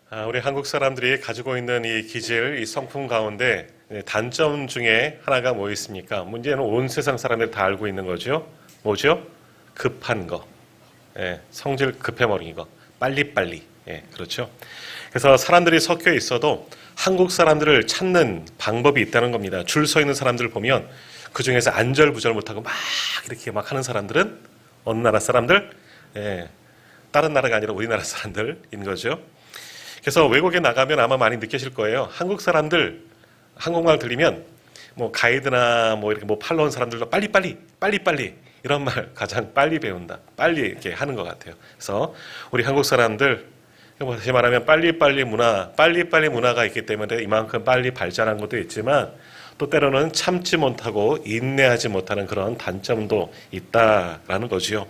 우리 한국 사람들이 가지고 있는 이 기질, 이 성품 가운데 단점 중에 하나가 뭐 있습니까? 문제는 온 세상 사람들이 다 알고 있는 거죠. 뭐죠? 급한 거. 성질 급해버린 거. 빨리빨리. 그렇죠. 그래서 사람들이 섞여 있어도 한국 사람들을 찾는 방법이 있다는 겁니다. 줄 서 있는 사람들을 보면 그 중에서 안절부절 못하고 막 이렇게 막 하는 사람들은 어느 나라 사람들? 다른 나라가 아니라 우리나라 사람들인 거죠. 그래서 외국에 나가면 아마 많이 느끼실 거예요. 한국 사람들 한국말 들리면 뭐 가이드나 뭐 이렇게 뭐 팔로우 사람들도 빨리빨리 이런 말 가장 빨리 배운다. 빨리 이렇게 하는 것 같아요. 그래서 우리 한국 사람들 다시 말하면 빨리빨리 문화가 있기 때문에 이만큼 빨리 발전한 것도 있지만 또 때로는 참지 못하고 인내하지 못하는 그런 단점도 있다라는 거지요.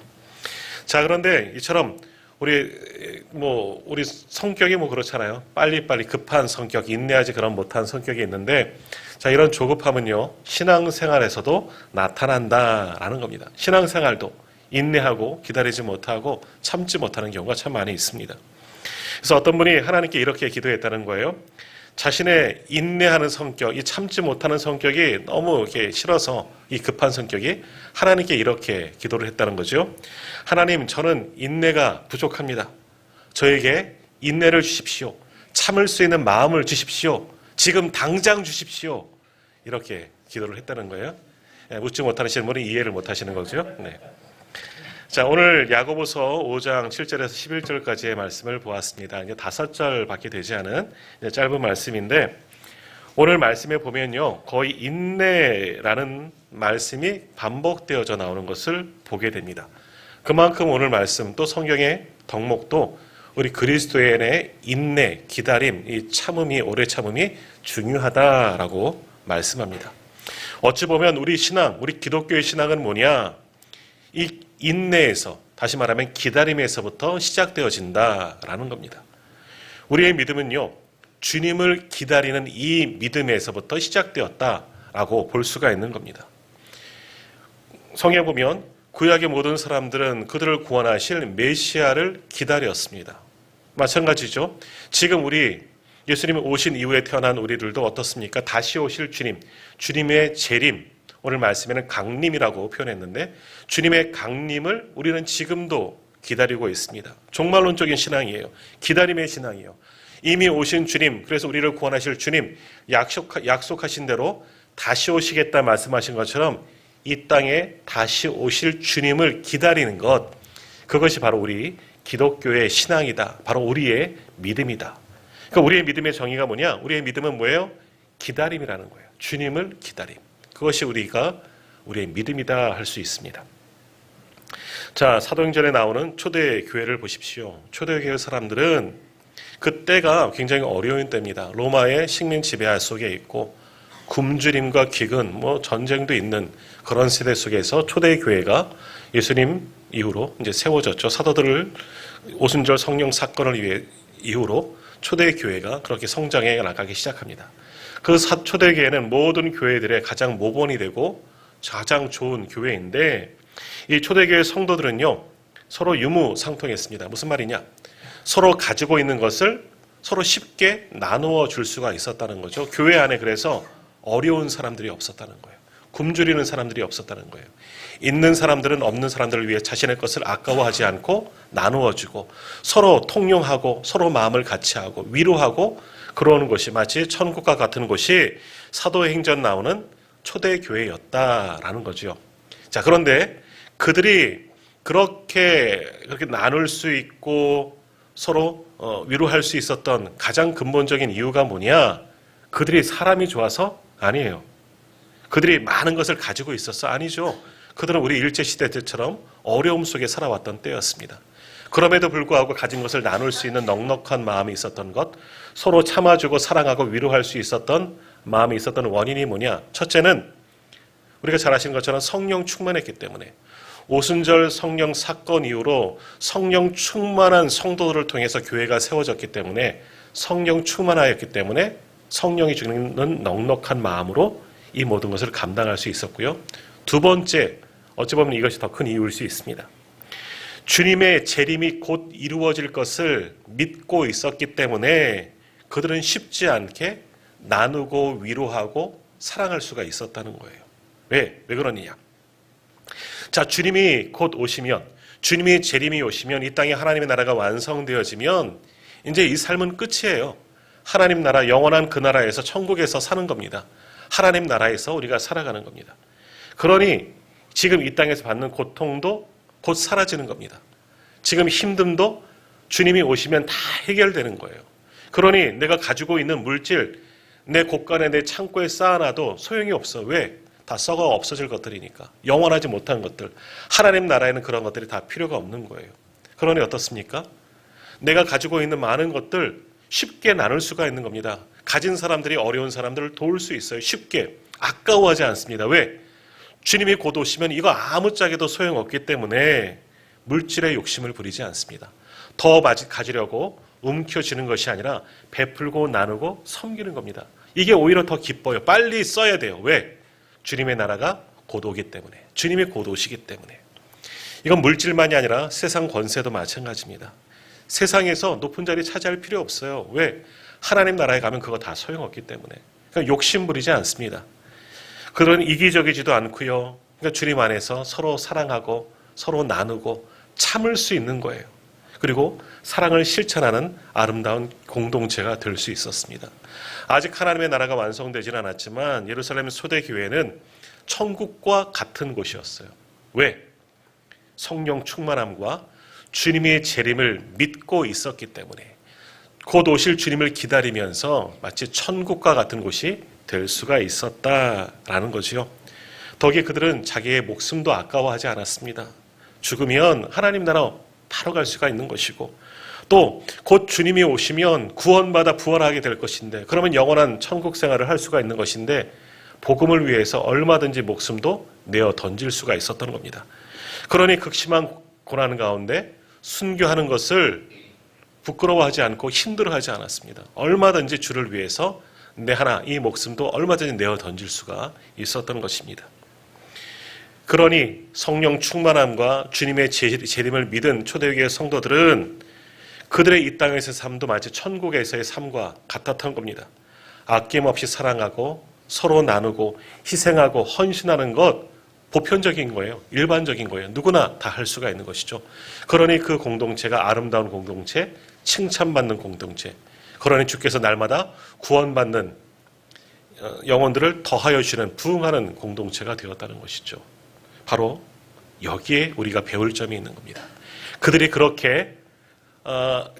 자, 그런데 이처럼 우리 성격이 그렇잖아요. 빨리빨리 급한 성격, 인내하지 그런 못한 성격이 있는데, 자, 이런 조급함은요, 신앙생활에서도 나타난다라는 겁니다. 신앙생활도 인내하고 기다리지 못하고 참지 못하는 경우가 참 많이 있습니다. 그래서 어떤 분이 하나님께 이렇게 기도했다는 거예요. 자신의 인내하는 성격, 이 참지 못하는 성격이 너무 이렇게 싫어서 이 급한 성격이 하나님께 이렇게 기도를 했다는 거죠. 하나님, 저는 인내가 부족합니다. 저에게 인내를 주십시오. 참을 수 있는 마음을 주십시오. 지금 당장 주십시오. 이렇게 기도를 했다는 거예요. 묻지 못하시는 분은 이해를 못하시는 거죠. 네. 자, 오늘 야고보서 5장 7절에서 11절까지의 말씀을 보았습니다. 이제 5절밖에 되지 않은 짧은 말씀인데, 오늘 말씀에 보면요, 거의 인내라는 말씀이 반복되어져 나오는 것을 보게 됩니다. 그만큼 오늘 말씀 또 성경의 덕목도 우리 그리스도인의 인내, 기다림, 이 참음이, 오래 참음이 중요하다라고 말씀합니다. 어찌 보면 우리 신앙, 우리 기독교의 신앙은 뭐냐? 이 인내에서, 다시 말하면 기다림에서부터 시작되어진다라는 겁니다. 우리의 믿음은요, 주님을 기다리는 이 믿음에서부터 시작되었다라고 볼 수가 있는 겁니다. 성경에 보면 구약의 모든 사람들은 그들을 구원하실 메시아를 기다렸습니다. 마찬가지죠. 지금 우리 예수님이 오신 이후에 태어난 우리들도 어떻습니까? 다시 오실 주님, 주님의 재림, 오늘 말씀에는 강림이라고 표현했는데 주님의 강림을 우리는 지금도 기다리고 있습니다. 종말론적인 신앙이에요. 기다림의 신앙이에요. 이미 오신 주님, 그래서 우리를 구원하실 주님, 약속하신 대로 다시 오시겠다 말씀하신 것처럼 이 땅에 다시 오실 주님을 기다리는 것, 그것이 바로 우리 기독교의 신앙이다. 바로 우리의 믿음이다. 그러니까 우리의 믿음의 정의가 뭐냐? 우리의 믿음은 뭐예요? 기다림이라는 거예요. 주님을 기다림. 그것이 우리의 믿음이다 할 수 있습니다. 자, 사도행전에 나오는 초대교회를 보십시오. 초대교회 사람들은 그때가 굉장히 어려운 때입니다. 로마의 식민 지배 속에 있고 굶주림과 기근, 전쟁도 있는 그런 세대 속에서 초대교회가 예수님 이후로 이제 세워졌죠. 사도들을 오순절 성령 사건을 이후로 초대교회가 그렇게 성장해 나가기 시작합니다. 그 초대교회는 모든 교회들의 가장 모본이 되고 가장 좋은 교회인데, 이 초대교회 성도들은요, 서로 유무상통했습니다. 무슨 말이냐? 서로 가지고 있는 것을 서로 쉽게 나누어 줄 수가 있었다는 거죠. 교회 안에 그래서 어려운 사람들이 없었다는 거예요. 굶주리는 사람들이 없었다는 거예요. 있는 사람들은 없는 사람들을 위해 자신의 것을 아까워하지 않고 나누어 주고 서로 통용하고 서로 마음을 같이 하고 위로하고 그러는 것이 마치 천국과 같은 곳이 사도행전 나오는 초대교회였다라는 거죠. 자, 그런데 그들이 그렇게 나눌 수 있고 서로 위로할 수 있었던 가장 근본적인 이유가 뭐냐? 그들이 사람이 좋아서? 아니에요. 그들이 많은 것을 가지고 있었어? 아니죠. 그들은 우리 일제시대 때처럼 어려움 속에 살아왔던 때였습니다. 그럼에도 불구하고 가진 것을 나눌 수 있는 넉넉한 마음이 있었던 것, 서로 참아주고 사랑하고 위로할 수 있었던 마음이 있었던 원인이 뭐냐? 첫째는 우리가 잘 아시는 것처럼 성령 충만했기 때문에, 오순절 성령 사건 이후로 성령 충만한 성도들을 통해서 교회가 세워졌기 때문에, 성령 충만하였기 때문에 성령이 주는 넉넉한 마음으로 이 모든 것을 감당할 수 있었고요. 두 번째, 어찌 보면 이것이 더 큰 이유일 수 있습니다. 주님의 재림이 곧 이루어질 것을 믿고 있었기 때문에 그들은 쉽지 않게 나누고 위로하고 사랑할 수가 있었다는 거예요. 왜 그러느냐? 자, 주님이 곧 오시면, 주님의 재림이 오시면, 이 땅에 하나님의 나라가 완성되어지면 이제 이 삶은 끝이에요. 하나님 나라, 영원한 그 나라에서, 천국에서 사는 겁니다. 하나님 나라에서 우리가 살아가는 겁니다. 그러니 지금 이 땅에서 받는 고통도 곧 사라지는 겁니다. 지금 힘듦도 주님이 오시면 다 해결되는 거예요. 그러니 내가 가지고 있는 물질, 내 곳간에, 내 창고에 쌓아놔도 소용이 없어. 왜? 다 썩어 없어질 것들이니까. 영원하지 못한 것들. 하나님 나라에는 그런 것들이 다 필요가 없는 거예요. 그러니 어떻습니까? 내가 가지고 있는 많은 것들 쉽게 나눌 수가 있는 겁니다. 가진 사람들이 어려운 사람들을 도울 수 있어요. 쉽게. 아까워하지 않습니다. 왜? 주님이 곧 오시면 이거 아무짝에도 소용없기 때문에 물질의 욕심을 부리지 않습니다. 더 가지려고 움켜쥐는 것이 아니라 베풀고 나누고 섬기는 겁니다. 이게 오히려 더 기뻐요. 빨리 써야 돼요. 왜? 주님의 나라가 곧 오기 때문에. 주님이 곧 오시기 때문에. 이건 물질만이 아니라 세상 권세도 마찬가지입니다. 세상에서 높은 자리 차지할 필요 없어요. 왜? 하나님 나라에 가면 그거 다 소용없기 때문에. 그러니까 욕심 부리지 않습니다. 그런 이기적이지도 않고요. 그러니까 주님 안에서 서로 사랑하고 서로 나누고 참을 수 있는 거예요. 그리고 사랑을 실천하는 아름다운 공동체가 될 수 있었습니다. 아직 하나님의 나라가 완성되지는 않았지만 예루살렘 초대교회는 천국과 같은 곳이었어요. 왜? 성령 충만함과 주님의 재림을 믿고 있었기 때문에 곧 오실 주님을 기다리면서 마치 천국과 같은 곳이 될 수가 있었다라는 거지요. 덕에 그들은 자기의 목숨도 아까워하지 않았습니다. 죽으면 하나님 나라 바로 갈 수가 있는 것이고 또 곧 주님이 오시면 구원받아 부활하게 될 것인데 그러면 영원한 천국 생활을 할 수가 있는 것인데 복음을 위해서 얼마든지 목숨도 내어 던질 수가 있었던 겁니다. 그러니 극심한 고난 가운데 순교하는 것을 부끄러워하지 않고 힘들어하지 않았습니다. 얼마든지 주를 위해서 내 하나 이 목숨도 얼마든지 내어 던질 수가 있었던 것입니다. 그러니 성령 충만함과 주님의 재림을 믿은 초대교회 성도들은 그들의 이 땅에서의 삶도 마치 천국에서의 삶과 같았던 겁니다. 아낌없이 사랑하고 서로 나누고 희생하고 헌신하는 것 보편적인 거예요. 일반적인 거예요. 누구나 다 할 수가 있는 것이죠. 그러니 그 공동체가 아름다운 공동체, 칭찬받는 공동체. 그러니 주께서 날마다 구원받는 영혼들을 더하여 주시는 부흥하는 공동체가 되었다는 것이죠. 바로 여기에 우리가 배울 점이 있는 겁니다. 그들이 그렇게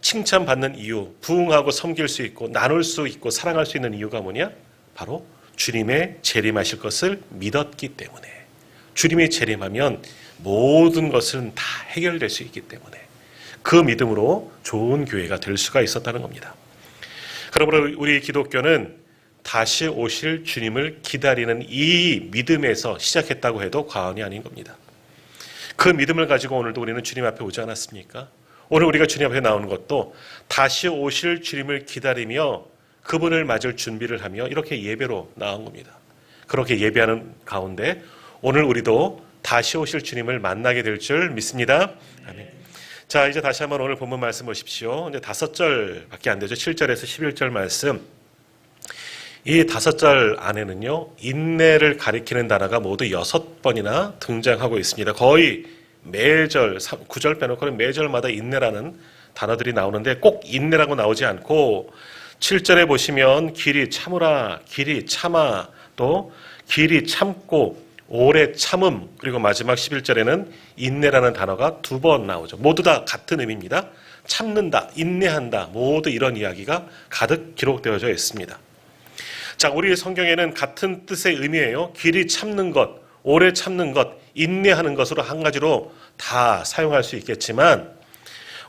칭찬받는 이유, 부흥하고 섬길 수 있고 나눌 수 있고 사랑할 수 있는 이유가 뭐냐? 바로 주님의 재림하실 것을 믿었기 때문에. 주님이 재림하면 모든 것은 다 해결될 수 있기 때문에 그 믿음으로 좋은 교회가 될 수가 있었다는 겁니다. 그러므로 우리 기독교는 다시 오실 주님을 기다리는 이 믿음에서 시작했다고 해도 과언이 아닌 겁니다. 그 믿음을 가지고 오늘도 우리는 주님 앞에 오지 않았습니까? 오늘 우리가 주님 앞에 나오는 것도 다시 오실 주님을 기다리며 그분을 맞을 준비를 하며 이렇게 예배로 나온 겁니다. 그렇게 예배하는 가운데 오늘 우리도 다시 오실 주님을 만나게 될 줄 믿습니다. 아멘. 자, 이제 다시 한번 오늘 본문 말씀 보십시오. 이제 5절밖에 안 되죠. 7절에서 11절 말씀. 이 5절 안에는요, 인내를 가리키는 단어가 모두 6번이나 등장하고 있습니다. 거의 매절, 9절 빼놓고는 매절마다 인내라는 단어들이 나오는데 꼭 인내라고 나오지 않고 7절에 보시면 길이 참으라, 길이 참아, 또 길이 참고 오래 참음, 그리고 마지막 11절에는 인내라는 단어가 2번 나오죠. 모두 다 같은 의미입니다. 참는다, 인내한다, 모두 이런 이야기가 가득 기록되어져 있습니다. 자, 우리 성경에는 같은 뜻의 의미예요. 길이 참는 것, 오래 참는 것, 인내하는 것으로 한 가지로 다 사용할 수 있겠지만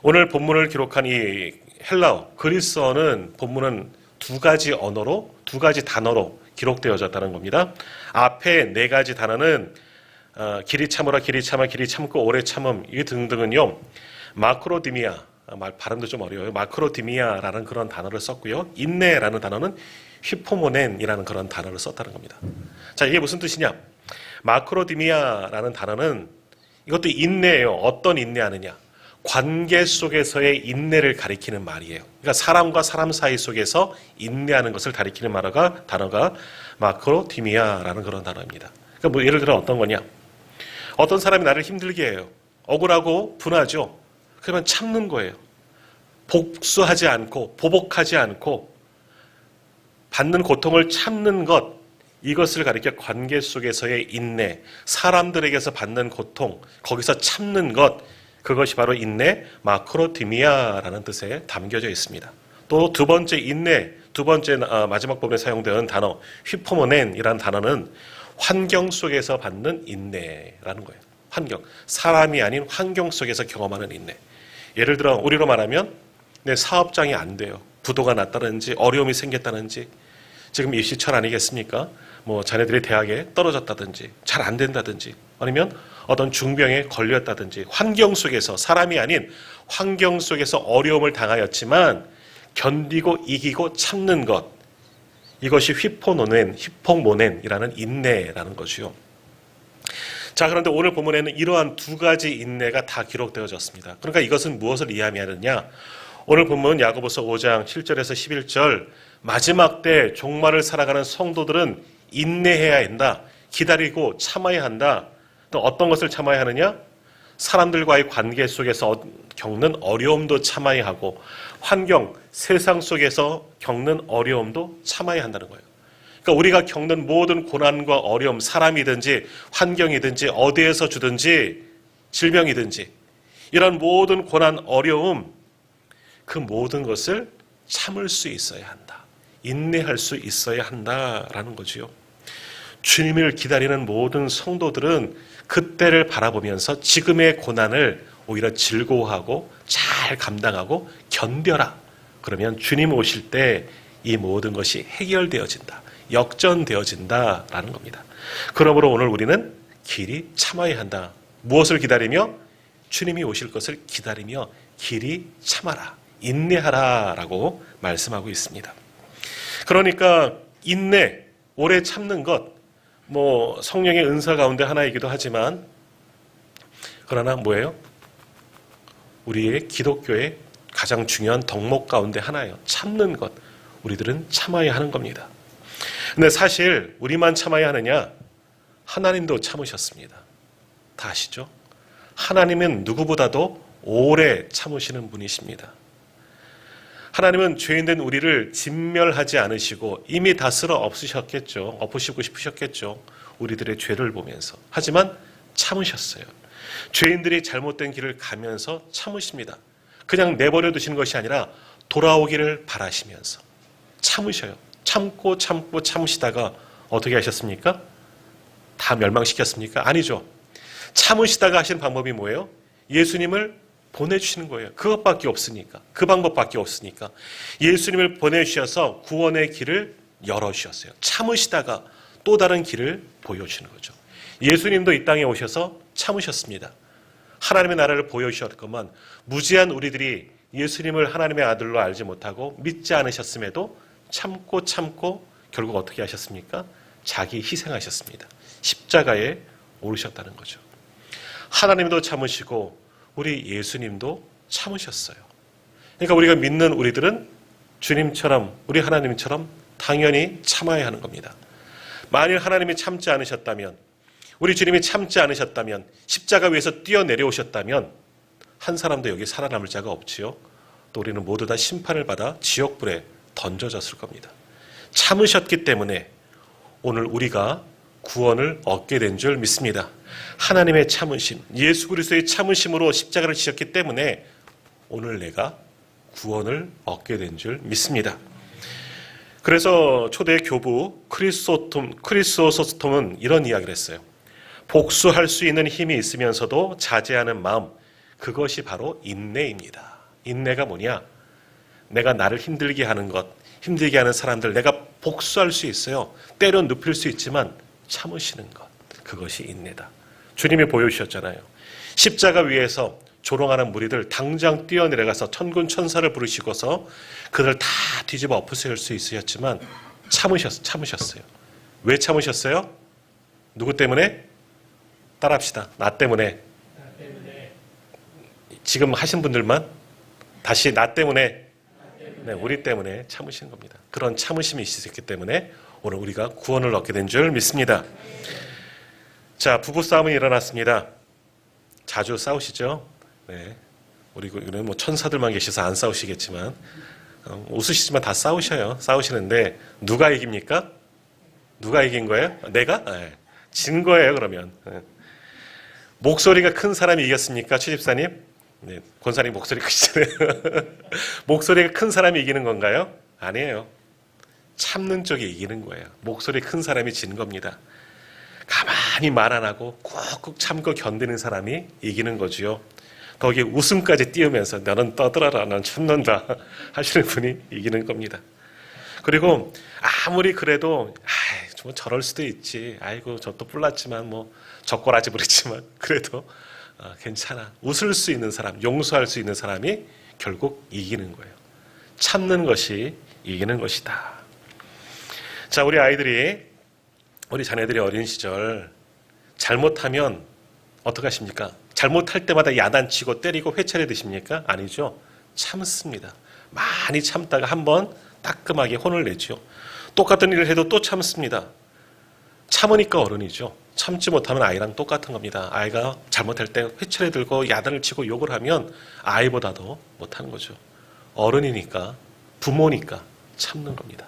오늘 본문을 기록한 이 헬라어, 그리스어는 본문은 2가지 언어로, 2가지 단어로 기록되어졌다는 겁니다. 앞에 4가지 단어는 길이 참으라, 길이 참아, 길이 참고 오래 참음 이 등등은요. 마크로디미아, 발음도 좀 어려워요. 마크로디미아라는 그런 단어를 썼고요. 인내라는 단어는 히포모넨이라는 그런 단어를 썼다는 겁니다. 자, 이게 무슨 뜻이냐? 마크로디미아라는 단어는 이것도 인내예요. 어떤 인내하느냐? 관계 속에서의 인내를 가리키는 말이에요. 그러니까 사람과 사람 사이 속에서 인내하는 것을 가리키는 단어가 마크로디미아라는 그런 단어입니다. 그러니까 뭐 예를 들어 어떤 거냐? 어떤 사람이 나를 힘들게 해요. 억울하고 분하죠. 그러면 참는 거예요. 복수하지 않고 보복하지 않고 받는 고통을 참는 것, 이것을 가리켜 관계 속에서의 인내, 사람들에게서 받는 고통, 거기서 참는 것, 그것이 바로 인내, 마크로디미아라는 뜻에 담겨져 있습니다. 또 두 번째 인내, 두 번째 마지막 부분에 사용되는 단어, 휘포모넨이라는 단어는 환경 속에서 받는 인내라는 거예요. 환경, 사람이 아닌 환경 속에서 경험하는 인내. 예를 들어 우리로 말하면 내 사업장이 안 돼요. 부도가 났다든지 어려움이 생겼다든지, 지금 입시철 아니겠습니까? 뭐 자녀들이 대학에 떨어졌다든지 잘 안 된다든지, 아니면 어떤 중병에 걸렸다든지, 환경 속에서, 사람이 아닌 환경 속에서 어려움을 당하였지만 견디고 이기고 참는 것, 이것이 휘포모넨이라는 인내라는 것이요. 자, 그런데 오늘 본문에는 이러한 두 가지 인내가 다 기록되어졌습니다. 그러니까 이것은 무엇을 이해하느냐? 오늘 본문 야고보서 5장 7절에서 11절, 마지막 때 종말을 살아가는 성도들은 인내해야 한다. 기다리고 참아야 한다. 또 어떤 것을 참아야 하느냐? 사람들과의 관계 속에서 겪는 어려움도 참아야 하고, 환경, 세상 속에서 겪는 어려움도 참아야 한다는 거예요. 그러니까 우리가 겪는 모든 고난과 어려움, 사람이든지 환경이든지 어디에서 주든지 질병이든지, 이런 모든 고난, 어려움, 그 모든 것을 참을 수 있어야 한다. 인내할 수 있어야 한다라는 거지요. 주님을 기다리는 모든 성도들은 그때를 바라보면서 지금의 고난을 오히려 즐거워하고 잘 감당하고 견뎌라. 그러면 주님 오실 때 이 모든 것이 해결되어진다. 역전되어진다라는 겁니다. 그러므로 오늘 우리는 길이 참아야 한다. 무엇을 기다리며? 주님이 오실 것을 기다리며 길이 참아라. 인내하라 라고 말씀하고 있습니다. 그러니까 인내, 오래 참는 것, 뭐 성령의 은사 가운데 하나이기도 하지만, 그러나 뭐예요? 우리의 기독교의 가장 중요한 덕목 가운데 하나예요. 참는 것. 우리들은 참아야 하는 겁니다. 근데 사실 우리만 참아야 하느냐? 하나님도 참으셨습니다. 다 아시죠? 하나님은 누구보다도 오래 참으시는 분이십니다. 하나님은 죄인된 우리를 진멸하지 않으시고 이미 다 쓸어 없으셨겠죠. 엎으시고 싶으셨겠죠. 우리들의 죄를 보면서. 하지만 참으셨어요. 죄인들이 잘못된 길을 가면서 참으십니다. 그냥 내버려 두시는 것이 아니라 돌아오기를 바라시면서 참으셔요. 참고 참으시다가 어떻게 하셨습니까? 다 멸망시켰습니까? 아니죠. 참으시다가 하신 방법이 뭐예요? 예수님을 보내주시는 거예요. 그것밖에 없으니까. 그 방법밖에 없으니까. 예수님을 보내주셔서 구원의 길을 열어주셨어요. 참으시다가 또 다른 길을 보여주시는 거죠. 예수님도 이 땅에 오셔서 참으셨습니다. 하나님의 나라를 보여주셨건만 무지한 우리들이 예수님을 하나님의 아들로 알지 못하고 믿지 않으셨음에도 참고 결국 어떻게 하셨습니까? 자기 희생하셨습니다. 십자가에 오르셨다는 거죠. 하나님도 참으시고 우리 예수님도 참으셨어요. 그러니까 우리가 믿는 우리들은 주님처럼, 우리 하나님처럼 당연히 참아야 하는 겁니다. 만일 하나님이 참지 않으셨다면, 우리 주님이 참지 않으셨다면, 십자가 위에서 뛰어내려오셨다면 한 사람도 여기 살아남을 자가 없지요. 또 우리는 모두 다 심판을 받아 지옥불에 던져졌을 겁니다. 참으셨기 때문에 오늘 우리가 구원을 얻게 된 줄 믿습니다. 하나님의 참으심, 예수 그리스도의 참으심으로 십자가를 지셨기 때문에 오늘 내가 구원을 얻게 된 줄 믿습니다. 그래서 초대 교부 크리소스톰은 이런 이야기를 했어요. 복수할 수 있는 힘이 있으면서도 자제하는 마음, 그것이 바로 인내입니다. 인내가 뭐냐? 내가 나를 힘들게 하는 것, 힘들게 하는 사람들, 내가 복수할 수 있어요. 때려 눕힐 수 있지만 참으시는 것, 그것이 인내다. 주님이 보여주셨잖아요. 십자가 위에서 조롱하는 무리들 당장 뛰어내려가서 천군 천사를 부르시고서 그들 다 뒤집어 엎으실 수 있으셨지만 참으셨어요. 왜 참으셨어요? 누구 때문에? 따라합시다. 나 때문에. 지금 하신 분들만 다시 나 때문에, 네, 우리 때문에 참으신 겁니다. 그런 참으심이 있었기 때문에 오늘 우리가 구원을 얻게 된 줄 믿습니다. 자, 부부싸움이 일어났습니다. 자주 싸우시죠? 네. 우리는 뭐 천사들만 계셔서 안 싸우시겠지만, 웃으시지만 다 싸우시는데, 누가 이깁니까? 누가 이긴 거예요? 내가? 네. 진 거예요, 그러면. 네. 목소리가 큰 사람이 이겼습니까, 최집사님? 네, 권사님 목소리 크시잖아요. 목소리가 큰 사람이 이기는 건가요? 아니에요. 참는 쪽이 이기는 거예요. 목소리 큰 사람이 진 겁니다. 가만히 말 안 하고 꾹꾹 참고 견디는 사람이 이기는 거지요. 거기에 웃음까지 띄우면서 너는 떠들어라, 난 참는다 하시는 분이 이기는 겁니다. 그리고 아무리 그래도 뭐 저럴 수도 있지. 아이고 저 또 뿔났지만 뭐 젓가락지 부리지만 그래도 괜찮아. 웃을 수 있는 사람, 용서할 수 있는 사람이 결국 이기는 거예요. 참는 것이 이기는 것이다. 자, 우리 자녀들이 어린 시절 잘못하면 어떡하십니까? 잘못할 때마다 야단치고 때리고 회차를 드십니까? 아니죠. 참습니다. 많이 참다가 한번 따끔하게 혼을 내죠. 똑같은 일을 해도 또 참습니다. 참으니까 어른이죠. 참지 못하면 아이랑 똑같은 겁니다. 아이가 잘못할 때 회차를 들고 야단을 치고 욕을 하면 아이보다도 못하는 거죠. 어른이니까, 부모니까 참는 겁니다.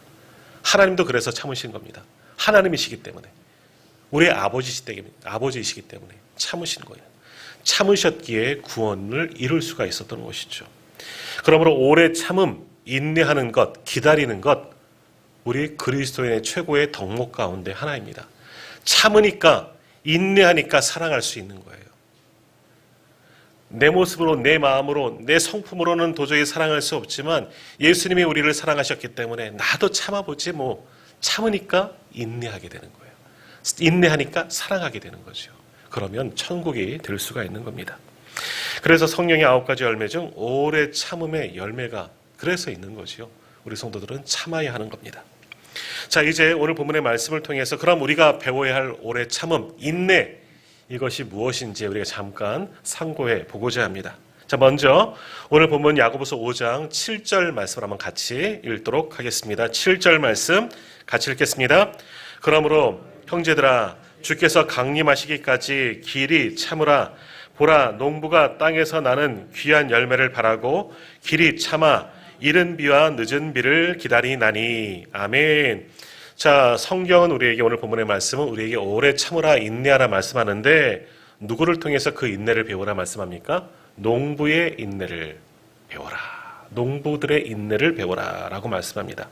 하나님도 그래서 참으신 겁니다. 하나님이시기 때문에. 우리 아버지이시기 때문에 참으신 거예요. 참으셨기에 구원을 이룰 수가 있었던 것이죠. 그러므로 오래 참음, 인내하는 것, 기다리는 것, 우리 그리스도인의 최고의 덕목 가운데 하나입니다. 참으니까, 인내하니까 사랑할 수 있는 거예요. 내 모습으로, 내 마음으로, 내 성품으로는 도저히 사랑할 수 없지만 예수님이 우리를 사랑하셨기 때문에 나도 참아보지 뭐. 참으니까 인내하게 되는 거예요. 인내하니까 사랑하게 되는 거죠. 그러면 천국이 될 수가 있는 겁니다. 그래서 성령의 9가지 열매 중 오래 참음의 열매가 그래서 있는 거지요. 우리 성도들은 참아야 하는 겁니다. 자, 이제 오늘 본문의 말씀을 통해서 그럼 우리가 배워야 할 오래 참음, 인내, 이것이 무엇인지 우리가 잠깐 상고해 보고자 합니다. 자, 먼저 오늘 본문 야고보서 5장 7절 말씀을 한번 같이 읽도록 하겠습니다. 7절 말씀 같이 읽겠습니다. 그러므로 형제들아, 주께서 강림하시기까지 길이 참으라. 보라, 농부가 땅에서 나는 귀한 열매를 바라고 길이 참아 이른 비와 늦은 비를 기다리나니. 아멘. 자, 성경은 우리에게, 오늘 본문의 말씀은 우리에게 오래 참으라, 인내하라 말씀하는데 누구를 통해서 그 인내를 배우라 말씀합니까? 농부의 인내를 배워라. 농부들의 인내를 배워라 라고 말씀합니다.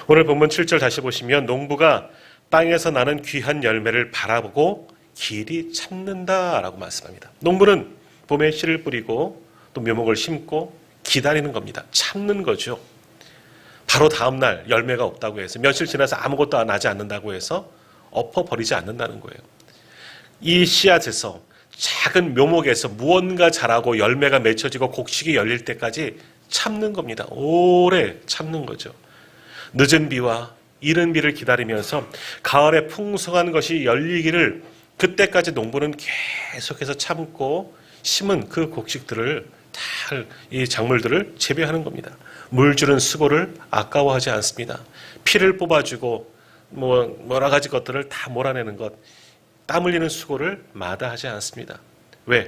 오늘 본문 7절 다시 보시면 농부가 땅에서 나는 귀한 열매를 바라보고 길이 참는다 라고 말씀합니다. 농부는 봄에 씨를 뿌리고 또 묘목을 심고 기다리는 겁니다. 참는 거죠. 바로 다음날 열매가 없다고 해서, 며칠 지나서 아무것도 나지 않는다고 해서 엎어버리지 않는다는 거예요. 이 씨앗에서, 작은 묘목에서 무언가 자라고 열매가 맺혀지고 곡식이 열릴 때까지 참는 겁니다. 오래 참는 거죠. 늦은 비와 이른 비를 기다리면서 가을에 풍성한 것이 열리기를, 그때까지 농부는 계속해서 참고 심은 그 곡식들을 이 작물들을 재배하는 겁니다. 물 주는 수고를 아까워하지 않습니다. 피를 뽑아주고 여러 가지 것들을 다 몰아내는 것, 땀 흘리는 수고를 마다하지 않습니다. 왜?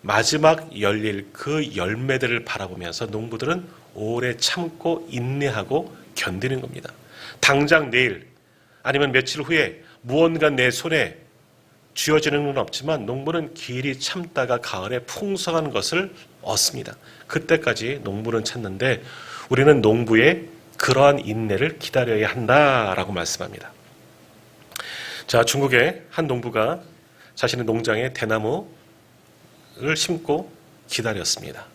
마지막 열릴 그 열매들을 바라보면서 농부들은 오래 참고 인내하고 견디는 겁니다. 당장 내일 아니면 며칠 후에 무언가 내 손에 쥐어지는 건 없지만 농부는 길이 참다가 가을에 풍성한 것을 얻습니다. 그때까지 농부는 찾는데 우리는 농부의 그러한 인내를 기다려야 한다라고 말씀합니다. 자, 중국의 한 농부가 자신의 농장에 대나무를 심고 기다렸습니다.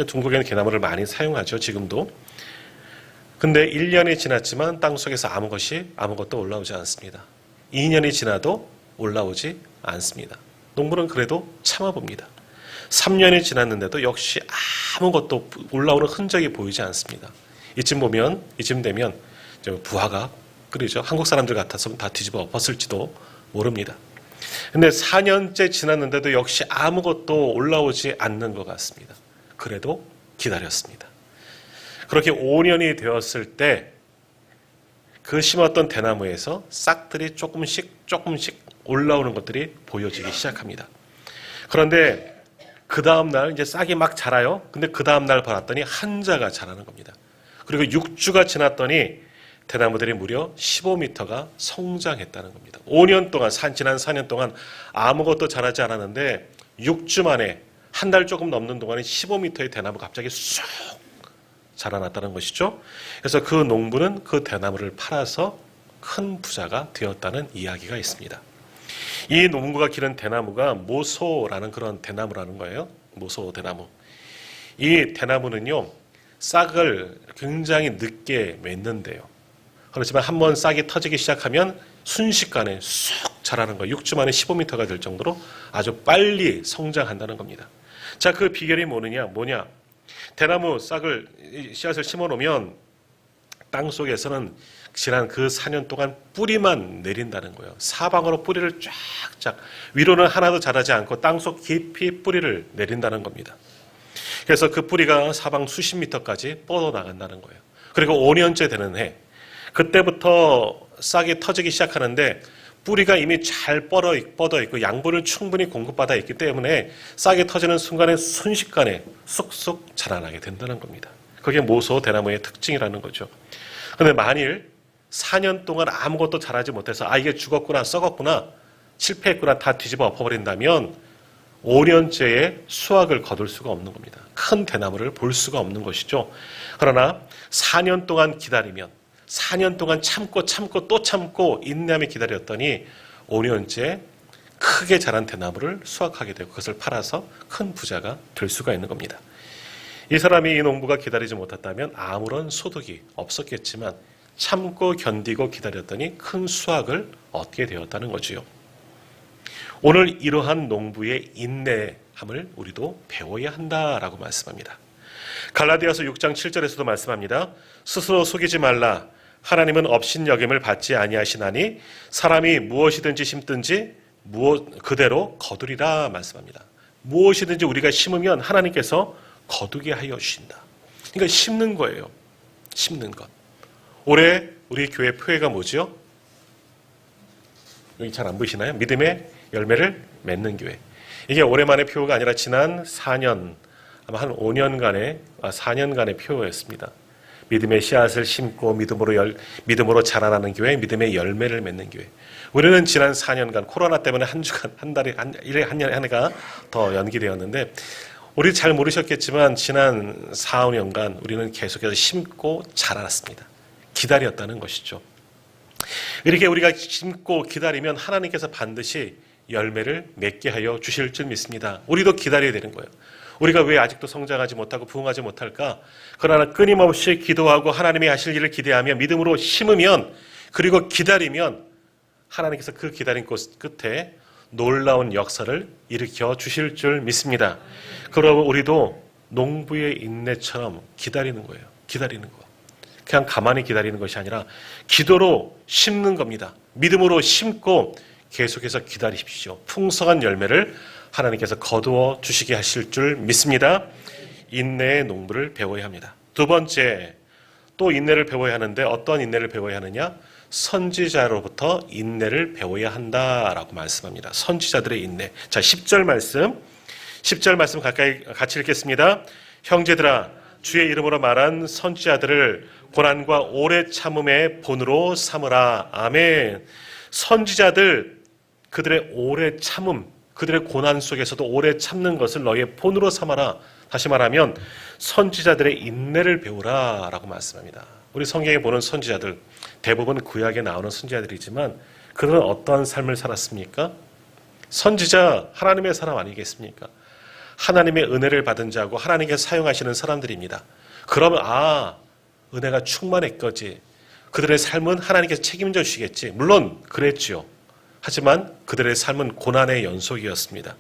중국에는 대나무를 많이 사용하죠, 지금도. 근데 1년이 지났지만 땅속에서 아무것도 올라오지 않습니다. 2년이 지나도 올라오지 않습니다. 농부는 그래도 참아봅니다. 3년이 지났는데도 역시 아무것도 올라오는 흔적이 보이지 않습니다. 이쯤 되면 부화가 끓이죠. 한국 사람들 같아서 다 뒤집어 엎었을지도 모릅니다. 근데 4년째 지났는데도 역시 아무것도 올라오지 않는 것 같습니다. 그래도 기다렸습니다. 그렇게 5년이 되었을 때 그 심었던 대나무에서 싹들이 조금씩 올라오는 것들이 보여지기 시작합니다. 그런데 그 다음날 이제 싹이 막 자라요. 근데 그 다음날 봤더니 한자가 자라는 겁니다. 그리고 6주가 지났더니 대나무들이 무려 15m가 성장했다는 겁니다. 5년 동안, 지난 4년 동안 아무것도 자라지 않았는데 6주 만에 한 달 조금 넘는 동안에 15m의 대나무가 갑자기 쑥 자라났다는 것이죠. 그래서 그 농부는 그 대나무를 팔아서 큰 부자가 되었다는 이야기가 있습니다. 이 농부가 기른 대나무가 모소라는 그런 대나무라는 거예요. 모소 대나무. 이 대나무는요, 싹을 굉장히 늦게 맺는데요. 그렇지만 한번 싹이 터지기 시작하면 순식간에 쑥 자라는 거예요. 6주 만에 15m가 될 정도로 아주 빨리 성장한다는 겁니다. 자, 그 비결이 뭐냐? 대나무 씨앗을 심어놓으면 땅 속에서는 지난 그 4년 동안 뿌리만 내린다는 거예요. 사방으로 뿌리를 쫙쫙, 위로는 하나도 자라지 않고 땅속 깊이 뿌리를 내린다는 겁니다. 그래서 그 뿌리가 사방 수십 미터까지 뻗어나간다는 거예요. 그리고 5년째 되는 해, 그때부터 싹이 터지기 시작하는데 뿌리가 이미 잘 뻗어 있고 양분을 충분히 공급받아 있기 때문에 싹이 터지는 순간에 순식간에 쑥쑥 자라나게 된다는 겁니다. 그게 모소 대나무의 특징이라는 거죠. 그런데 만일 4년 동안 아무것도 자라지 못해서 이게 죽었구나, 썩었구나, 실패했구나 다 뒤집어 엎어버린다면 5년째의 수확을 거둘 수가 없는 겁니다. 큰 대나무를 볼 수가 없는 것이죠. 그러나 4년 동안 기다리면, 4년 동안 참고 또 참고 인내하며 기다렸더니 5년째 크게 자란 대나무를 수확하게 되고 그것을 팔아서 큰 부자가 될 수가 있는 겁니다. 이 농부가 기다리지 못했다면 아무런 소득이 없었겠지만 참고 견디고 기다렸더니 큰 수확을 얻게 되었다는 거지요. 오늘 이러한 농부의 인내함을 우리도 배워야 한다라고 말씀합니다. 갈라디아서 6장 7절에서도 말씀합니다. 스스로 속이지 말라. 하나님은 업신여김을 받지 아니하시나니 사람이 무엇이든지 심든지 그대로 거두리라 말씀합니다. 무엇이든지 우리가 심으면 하나님께서 거두게 하여 주신다. 그러니까 심는 거예요. 심는 것. 올해 우리 교회 표회가 뭐죠? 여기 잘 안 보이시나요? 믿음의 열매를 맺는 교회. 이게 오랜만에 표가 아니라 지난 4년, 아마 한 4년간의 표였습니다. 믿음의 씨앗을 심고 믿음으로 자라나는 교회, 믿음의 열매를 맺는 교회. 우리는 지난 4년간 코로나 때문에 한 달에 한 해가 더 연기되었는데 우리 잘 모르셨겠지만 지난 4, 5년간 우리는 계속해서 심고 자라났습니다. 기다렸다는 것이죠. 이렇게 우리가 심고 기다리면 하나님께서 반드시 열매를 맺게 하여 주실 줄 믿습니다. 우리도 기다려야 되는 거예요. 우리가 왜 아직도 성장하지 못하고 부흥하지 못할까? 그러나 끊임없이 기도하고 하나님이 하실 일을 기대하며 믿음으로 심으면 그리고 기다리면 하나님께서 그 기다린 끝에 놀라운 역사를 일으켜 주실 줄 믿습니다. 그러면 우리도 농부의 인내처럼 기다리는 거예요. 기다리는 거. 그냥 가만히 기다리는 것이 아니라 기도로 심는 겁니다. 믿음으로 심고 계속해서 기다리십시오. 풍성한 열매를 하나님께서 거두어 주시게 하실 줄 믿습니다. 인내의 농부를 배워야 합니다. 두 번째, 또 인내를 배워야 하는데 어떤 인내를 배워야 하느냐? 선지자로부터 인내를 배워야 한다라고 말씀합니다. 선지자들의 인내. 자, 10절 말씀 가까이 같이 읽겠습니다. 형제들아, 주의 이름으로 말한 선지자들을 고난과 오래 참음의 본으로 삼으라. 아멘. 선지자들, 그들의 오래 참음, 그들의 고난 속에서도 오래 참는 것을 너의 본으로 삼아라. 다시 말하면 선지자들의 인내를 배우라 라고 말씀합니다. 우리 성경에 보는 선지자들, 대부분 구약에 나오는 선지자들이지만 그들은 어떠한 삶을 살았습니까? 선지자, 하나님의 사람 아니겠습니까? 하나님의 은혜를 받은 자고 하나님께서 사용하시는 사람들입니다. 그러면 은혜가 충만했거지. 그들의 삶은 하나님께서 책임져 주시겠지. 물론 그랬지요. 하지만 그들의 삶은 고난의 연속이었습니다.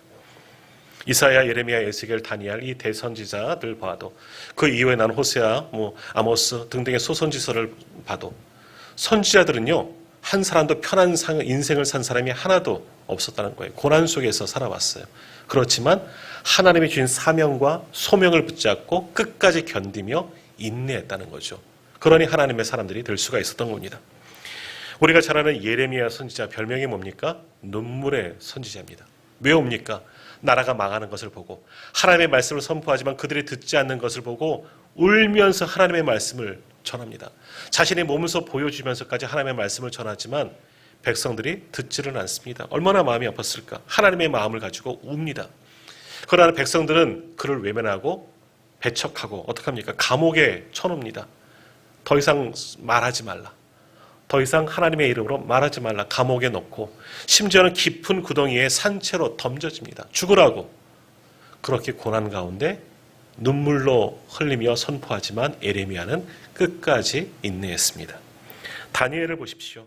이사야, 예레미야, 에스겔, 다니엘 이 대선지자들 봐도 그 이후에 난 호세아, 아모스 등등의 소선지서를 봐도 선지자들은요 한 사람도 편한 인생을 산 사람이 하나도 없었다는 거예요. 고난 속에서 살아왔어요. 그렇지만 하나님이 주신 사명과 소명을 붙잡고 끝까지 견디며 인내했다는 거죠. 그러니 하나님의 사람들이 될 수가 있었던 겁니다. 우리가 잘 아는 예레미야 선지자 별명이 뭡니까? 눈물의 선지자입니다. 왜 옵니까? 나라가 망하는 것을 보고 하나님의 말씀을 선포하지만 그들이 듣지 않는 것을 보고 울면서 하나님의 말씀을 전합니다. 자신의 몸에서 보여주면서까지 하나님의 말씀을 전하지만 백성들이 듣지를 않습니다. 얼마나 마음이 아팠을까? 하나님의 마음을 가지고 웁니다. 그러나 백성들은 그를 외면하고 배척하고 어떻게 합니까? 감옥에 쳐놓습니다. 더 이상 말하지 말라. 더 이상 하나님의 이름으로 말하지 말라. 감옥에 넣고 심지어는 깊은 구덩이에 산채로 던져집니다. 죽으라고. 그렇게 고난 가운데 눈물로 흘리며 선포하지만 예레미야는 끝까지 인내했습니다. 다니엘을 보십시오.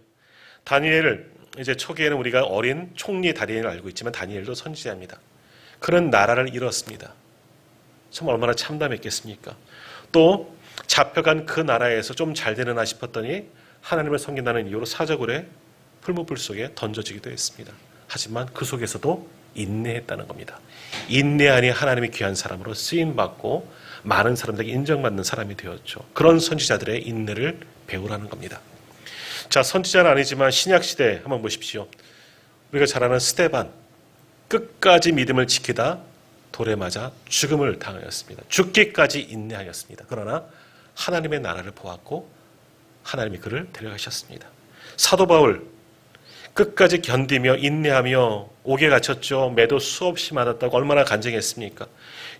다니엘 이제 초기에는 우리가 어린 총리 다니엘을 알고 있지만 다니엘도 선지자입니다. 그런 나라를 잃었습니다. 참 얼마나 참담했겠습니까? 또 잡혀간 그 나라에서 좀 잘 되려나 싶었더니 하나님을 섬긴다는 이유로 사자굴에 풀무불 속에 던져지기도 했습니다. 하지만 그 속에서도 인내했다는 겁니다. 인내하니 하나님의 귀한 사람으로 쓰임받고 많은 사람들에게 인정받는 사람이 되었죠. 그런 선지자들의 인내를 배우라는 겁니다. 자, 선지자는 아니지만 신약시대 한번 보십시오. 우리가 잘 아는 스데반, 끝까지 믿음을 지키다 돌에 맞아 죽음을 당하였습니다. 죽기까지 인내하였습니다. 그러나 하나님의 나라를 보았고 하나님이 그를 데려가셨습니다. 사도 바울, 끝까지 견디며 인내하며 옥에 갇혔죠. 매도 수없이 맞았다고 얼마나 간증했습니까?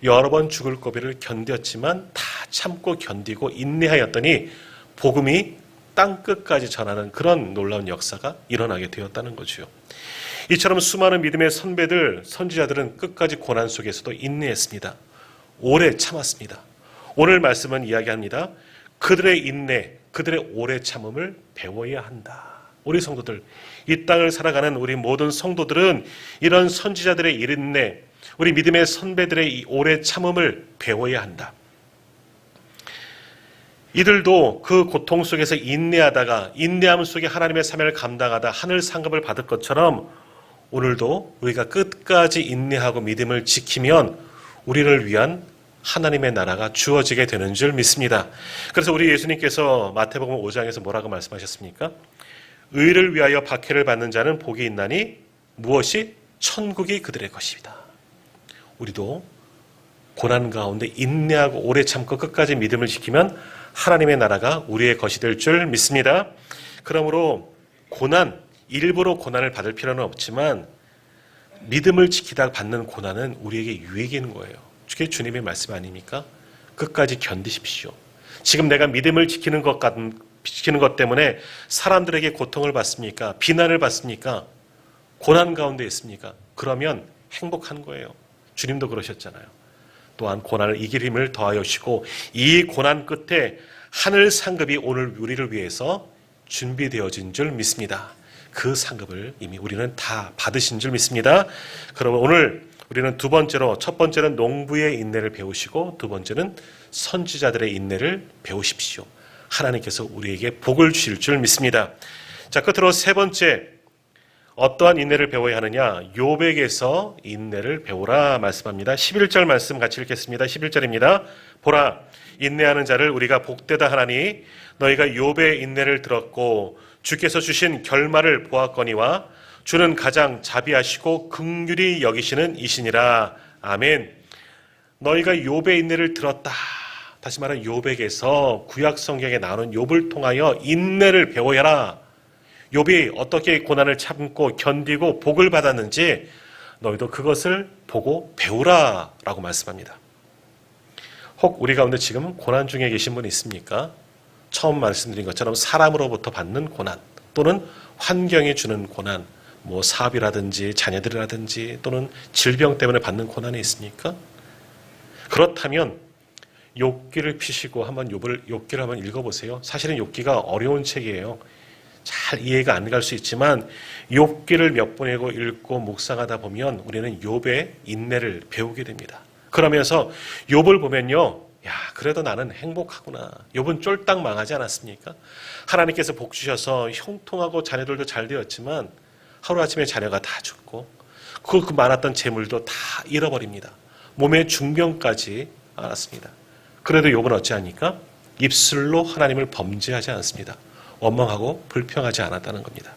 여러 번 죽을 고비를 견뎠지만 다 참고 견디고 인내하였더니 복음이 땅끝까지 전하는 그런 놀라운 역사가 일어나게 되었다는 거죠. 이처럼 수많은 믿음의 선배들, 선지자들은 끝까지 고난 속에서도 인내했습니다. 오래 참았습니다. 오늘 말씀은 이야기합니다. 그들의 인내, 그들의 오래 참음을 배워야 한다. 우리 성도들, 이 땅을 살아가는 우리 모든 성도들은 이런 선지자들의 인내, 우리 믿음의 선배들의 이 오래 참음을 배워야 한다. 이들도 그 고통 속에서 인내하다가 인내함 속에 하나님의 사명을 감당하다 하늘 상급을 받을 것처럼 오늘도 우리가 끝까지 인내하고 믿음을 지키면 우리를 위한 하나님의 나라가 주어지게 되는 줄 믿습니다. 그래서 우리 예수님께서 마태복음 5장에서 뭐라고 말씀하셨습니까? 의를 위하여 박해를 받는 자는 복이 있나니 무엇이? 천국이 그들의 것입니다. 우리도 고난 가운데 인내하고 오래 참고 끝까지 믿음을 지키면 하나님의 나라가 우리의 것이 될 줄 믿습니다. 그러므로 고난, 일부러 고난을 받을 필요는 없지만 믿음을 지키다 받는 고난은 우리에게 유익이 있는 거예요. 그게 주님의 말씀 아닙니까? 끝까지 견디십시오. 지금 내가 믿음을 지키는 것 때문에 사람들에게 고통을 받습니까? 비난을 받습니까? 고난 가운데 있습니까? 그러면 행복한 거예요. 주님도 그러셨잖아요. 또한 고난을 이길 힘을 더하여 주시고 이 고난 끝에 하늘 상급이 오늘 우리를 위해서 준비되어진 줄 믿습니다. 그 상급을 이미 우리는 다 받으신 줄 믿습니다. 그러면 오늘 우리는 두 번째로, 첫 번째는 농부의 인내를 배우시고 두 번째는 선지자들의 인내를 배우십시오. 하나님께서 우리에게 복을 주실 줄 믿습니다. 자, 끝으로 세 번째, 어떠한 인내를 배워야 하느냐? 욥에게서 인내를 배우라 말씀합니다. 11절 말씀 같이 읽겠습니다. 11절입니다. 보라, 인내하는 자를 우리가 복되다 하나니 너희가 욥의 인내를 들었고 주께서 주신 결말을 보았거니와 주는 가장 자비하시고 긍휼히 여기시는 이시니라. 아멘. 너희가 욥의 인내를 들었다. 다시 말하면 욥에게서 구약 성경에 나오는 욥을 통하여 인내를 배워야라. 욥이 어떻게 고난을 참고 견디고 복을 받았는지 너희도 그것을 보고 배우라라고 말씀합니다. 혹 우리 가운데 지금 고난 중에 계신 분 있습니까? 처음 말씀드린 것처럼 사람으로부터 받는 고난 또는 환경이 주는 고난, 뭐 사업이라든지 자녀들이라든지 또는 질병 때문에 받는 고난이 있습니까? 그렇다면 욥기를 피시고 한번 욥기를 한번 읽어보세요. 사실은 욥기가 어려운 책이에요. 잘 이해가 안 갈 수 있지만 욥기를 몇 번 읽고 묵상하다 보면 우리는 욥의 인내를 배우게 됩니다. 그러면서 욥을 보면요, 야, 그래도 나는 행복하구나. 욥은 쫄딱 망하지 않았습니까? 하나님께서 복 주셔서 형통하고 자녀들도 잘 되었지만 하루아침에 자녀가 다 죽고 그 많았던 재물도 다 잃어버립니다. 몸의 중병까지 알았습니다. 그래도 욥은 어찌합니까? 입술로 하나님을 범죄하지 않습니다. 원망하고 불평하지 않았다는 겁니다.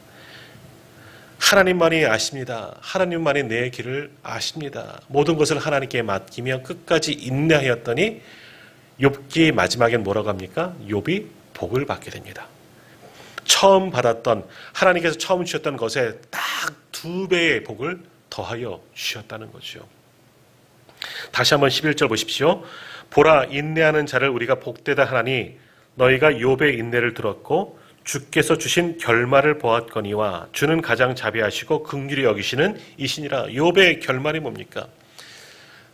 하나님만이 아십니다. 하나님만이 내 길을 아십니다. 모든 것을 하나님께 맡기며 끝까지 인내하였더니 욥기 마지막엔 뭐라고 합니까? 욥이 복을 받게 됩니다. 처음 받았던 하나님께서 처음 주셨던 것에 딱 2배의 복을 더하여 주셨다는 거죠. 다시 한번 11절 보십시오. 보라, 인내하는 자를 우리가 복되다 하나니 너희가 욥의 인내를 들었고 주께서 주신 결말을 보았거니와 주는 가장 자비하시고 긍휼히 여기시는 이신이라. 욥의 결말이 뭡니까?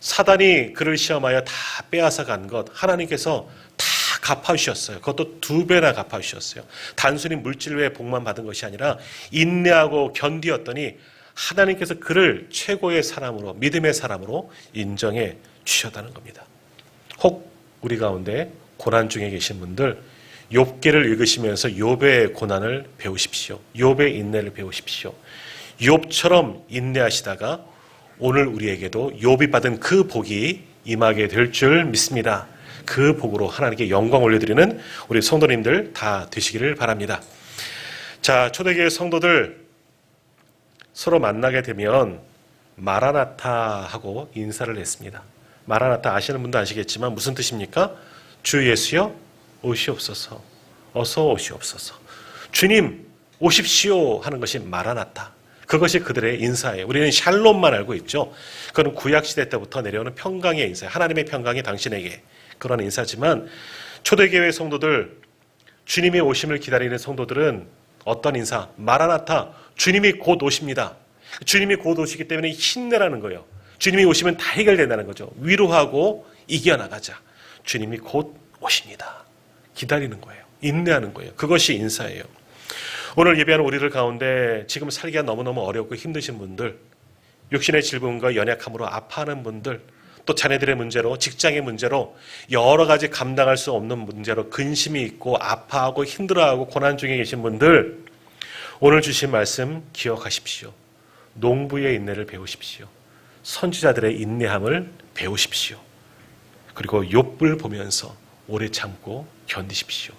사단이 그를 시험하여 다 빼앗아 간 것 하나님께서 다 갚아주셨어요. 그것도 2배나 갚아주셨어요. 단순히 물질 외의 복만 받은 것이 아니라 인내하고 견디었더니 하나님께서 그를 최고의 사람으로, 믿음의 사람으로 인정해 주셨다는 겁니다. 혹 우리 가운데 고난 중에 계신 분들 욥기를 읽으시면서 욥의 고난을 배우십시오. 욥의 인내를 배우십시오. 욥처럼 인내하시다가 오늘 우리에게도 욥이 받은 그 복이 임하게 될 줄 믿습니다. 그 복으로 하나님께 영광 올려드리는 우리 성도님들 다 되시기를 바랍니다. 자, 초대교회 성도들 서로 만나게 되면 마라나타 하고 인사를 했습니다. 마라나타 아시는 분도 아시겠지만 무슨 뜻입니까? 주 예수여 오시옵소서. 어서 오시옵소서. 주님 오십시오 하는 것이 마라나타. 그것이 그들의 인사예요. 우리는 샬롬만 알고 있죠. 그건 구약시대 때부터 내려오는 평강의 인사예요. 하나님의 평강이 당신에게. 그런 인사지만 초대교회 성도들, 주님의 오심을 기다리는 성도들은 어떤 인사? 마라나타. 주님이 곧 오십니다. 주님이 곧 오시기 때문에 힘내라는 거예요. 주님이 오시면 다 해결된다는 거죠. 위로하고 이겨나가자. 주님이 곧 오십니다. 기다리는 거예요. 인내하는 거예요. 그것이 인사예요. 오늘 예배하는 우리들 가운데 지금 살기가 너무너무 어렵고 힘드신 분들, 육신의 질병과 연약함으로 아파하는 분들, 또 자녀들의 문제로, 직장의 문제로 여러 가지 감당할 수 없는 문제로 근심이 있고 아파하고 힘들어하고 고난 중에 계신 분들, 오늘 주신 말씀 기억하십시오. 농부의 인내를 배우십시오. 선지자들의 인내함을 배우십시오. 그리고 욥을 보면서 오래 참고 견디십시오.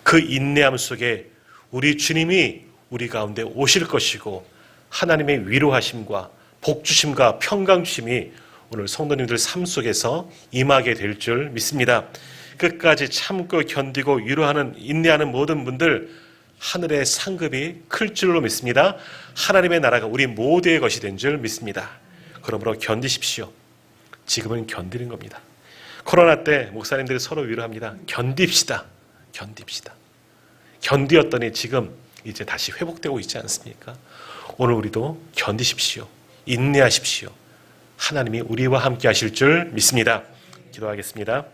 그 인내함 속에 우리 주님이 우리 가운데 오실 것이고 하나님의 위로하심과 복주심과 평강주심이 오늘 성도님들 삶 속에서 임하게 될 줄 믿습니다. 끝까지 참고 견디고 위로하는 인내하는 모든 분들 하늘의 상급이 클 줄로 믿습니다. 하나님의 나라가 우리 모두의 것이 된 줄 믿습니다. 그러므로 견디십시오. 지금은 견디는 겁니다. 코로나 때 목사님들이 서로 위로합니다. 견딥시다. 견딥시다. 견디었더니 지금 이제 다시 회복되고 있지 않습니까? 오늘 우리도 견디십시오. 인내하십시오. 하나님이 우리와 함께 하실 줄 믿습니다. 기도하겠습니다.